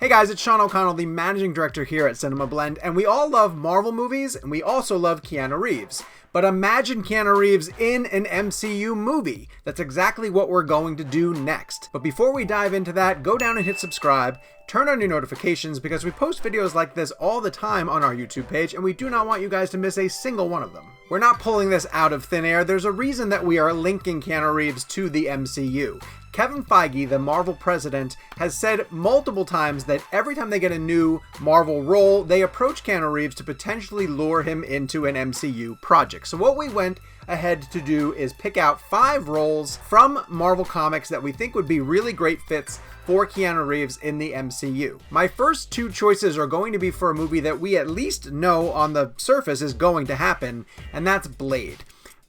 Hey guys, it's Sean O'Connell, the managing director here at CinemaBlend, and we all love Marvel movies, and we also love Keanu Reeves. But imagine Keanu Reeves in an MCU movie. That's exactly what we're going to do next. But before we dive into that, go down and hit subscribe, turn on your notifications, because we post videos like this all the time on our YouTube page, and we do not want you guys to miss a single one of them. We're not pulling this out of thin air. There's a reason that we are linking Keanu Reeves to the MCU. Kevin Feige, the Marvel president, has said multiple times that every time they get a new Marvel role, they approach Keanu Reeves to potentially lure him into an MCU project. So what we went ahead to do is pick out 5 roles from Marvel Comics that we think would be really great fits for Keanu Reeves in the MCU. My first 2 choices are going to be for a movie that we at least know on the surface is going to happen, and that's Blade.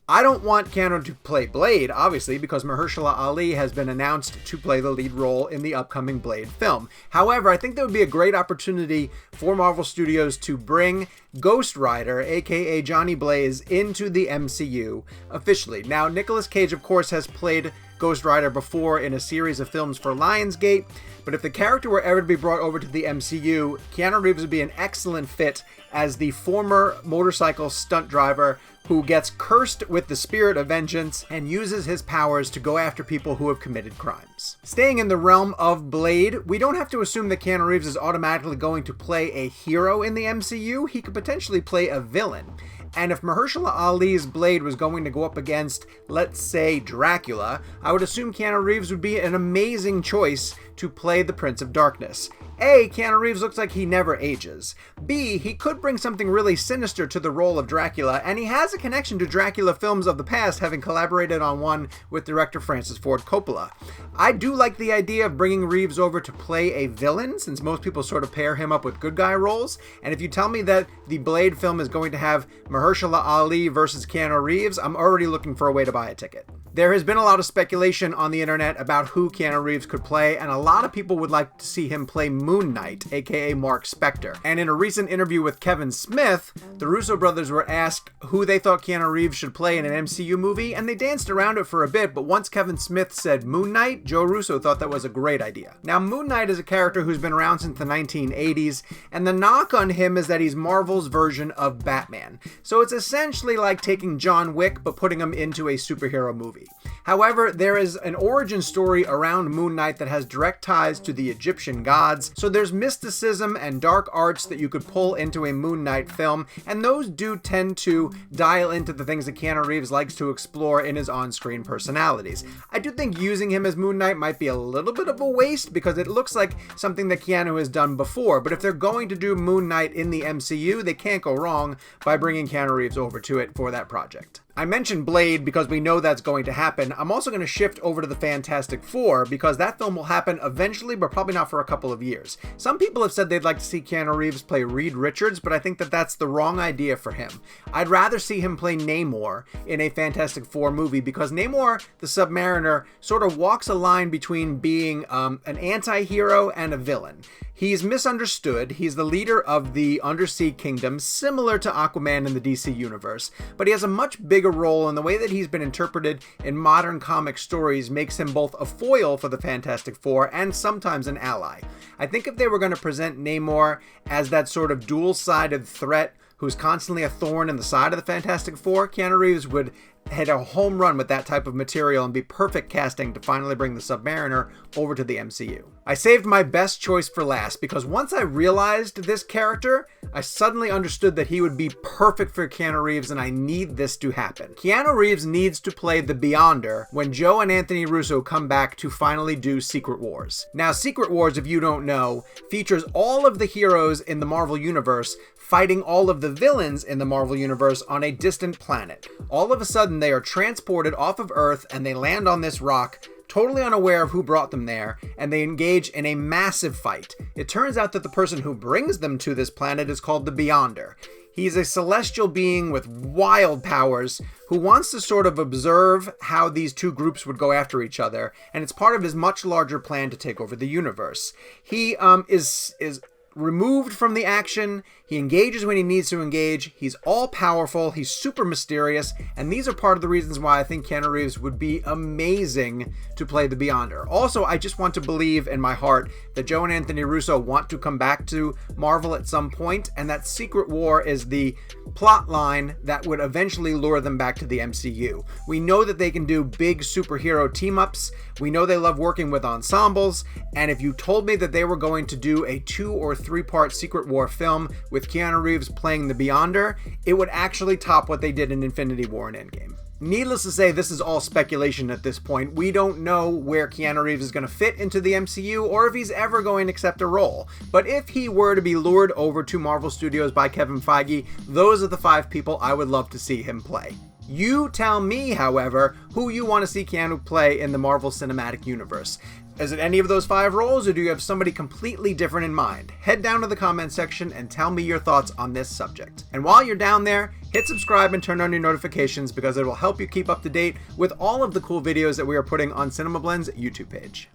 I don't want Keanu to play Blade, obviously, because Mahershala Ali has been announced to play the lead role in the upcoming Blade film. However, I think that would be a great opportunity for Marvel Studios to bring Ghost Rider, aka Johnny Blaze, into the MCU officially. Now, Nicolas Cage, of course, has played Ghost Rider before in a series of films for Lionsgate, but if the character were ever to be brought over to the MCU, Keanu Reeves would be an excellent fit as the former motorcycle stunt driver who gets cursed with the spirit of vengeance and uses his powers to go after people who have committed crimes. Staying in the realm of Blade, we don't have to assume that Keanu Reeves is automatically going to play a hero in the MCU. He could potentially play a villain. And if Mahershala Ali's Blade was going to go up against, let's say, Dracula, I would assume Keanu Reeves would be an amazing choice to play the Prince of Darkness. A, Keanu Reeves looks like he never ages. B, he could bring something really sinister to the role of Dracula, and he has a connection to Dracula films of the past, having collaborated on one with director Francis Ford Coppola. I do like the idea of bringing Reeves over to play a villain, since most people sort of pair him up with good guy roles, and if you tell me that the Blade film is going to have Mahershala Ali versus Keanu Reeves, I'm already looking for a way to buy a ticket. There has been a lot of speculation on the internet about who Keanu Reeves could play, and a lot of people would like to see him play Moon Knight, aka MARC SPECTOR. And in a recent interview with Kevin Smith, the Russo brothers were asked who they thought Keanu Reeves should play in an MCU movie, and they danced around it for a bit, but once Kevin Smith said Moon Knight, Joe Russo thought that was a great idea. Now, Moon Knight is a character who's been around since the 1980s, and the knock on him is that he's Marvel's version of Batman. So it's essentially like taking John Wick, but putting him into a superhero movie. However, there is an origin story around Moon Knight that has direct ties to the Egyptian gods, so there's mysticism and dark arts that you could pull into a Moon Knight film, and those do tend to dial into the things that Keanu Reeves likes to explore in his on-screen personalities. I do think using him as Moon Knight might be a little bit of a waste, because it looks like something that Keanu has done before, but if they're going to do Moon Knight in the MCU, they can't go wrong by bringing Keanu Reeves over to it for that project. I mentioned Blade because we know that's going to happen. I'm also going to shift over to the Fantastic Four because that film will happen eventually, but probably not for a couple of years. Some people have said they'd like to see Keanu Reeves play Reed Richards, but I think that that's the wrong idea for him. I'd rather see him play Namor in a Fantastic Four movie because Namor, the Submariner, sort of walks a line between being an anti-hero and a villain. He's misunderstood. He's the leader of the Undersea Kingdom, similar to Aquaman in the DC universe, but he has a much bigger role, and the way that he's been interpreted in modern comic stories makes him both a foil for the Fantastic Four and sometimes an ally. I think if they were going to present Namor as that sort of dual-sided threat who's constantly a thorn in the side of the Fantastic Four, Keanu Reeves would hit a home run with that type of material and be perfect casting to finally bring the Submariner over to the MCU. I saved my best choice for last because once I realized this character, I suddenly understood that he would be perfect for Keanu Reeves, and I need this to happen. Keanu Reeves needs to play the Beyonder when Joe and Anthony Russo come back to finally do Secret Wars. Now, Secret Wars, if you don't know, features all of the heroes in the Marvel Universe fighting all of the villains in the Marvel Universe on a distant planet. All of a sudden, they are transported off of Earth and they land on this rock, totally unaware of who brought them there, and they engage in a massive fight. It turns out that the person who brings them to this planet is called the Beyonder. He's a celestial being with wild powers who wants to sort of observe how these two groups would go after each other, and it's part of his much larger plan to take over the universe. He is removed from the action. He engages when he needs to engage. He's all-powerful. He's super mysterious. And these are part of the reasons why I think Keanu Reeves would be amazing to play the Beyonder. Also, I just want to believe in my heart that Joe and Anthony Russo want to come back to Marvel at some point, and that Secret War is the plot line that would eventually lure them back to the MCU. We know that they can do big superhero team-ups, we know they love working with ensembles, and if you told me that they were going to do a 2 or 3-part Secret War film with Keanu Reeves playing the Beyonder, it would actually top what they did in Infinity War and Endgame. Needless to say, this is all speculation at this point. We don't know where Keanu Reeves is going to fit into the MCU or if he's ever going to accept a role. But if he were to be lured over to Marvel Studios by Kevin Feige, those are the 5 people I would love to see him play. You tell me, however, who you want to see Keanu play in the Marvel Cinematic Universe. Is it any of those 5 roles, or do you have somebody completely different in mind? Head down to the comment section and tell me your thoughts on this subject. And while you're down there, hit subscribe and turn on your notifications because it will help you keep up to date with all of the cool videos that we are putting on CinemaBlend's YouTube page.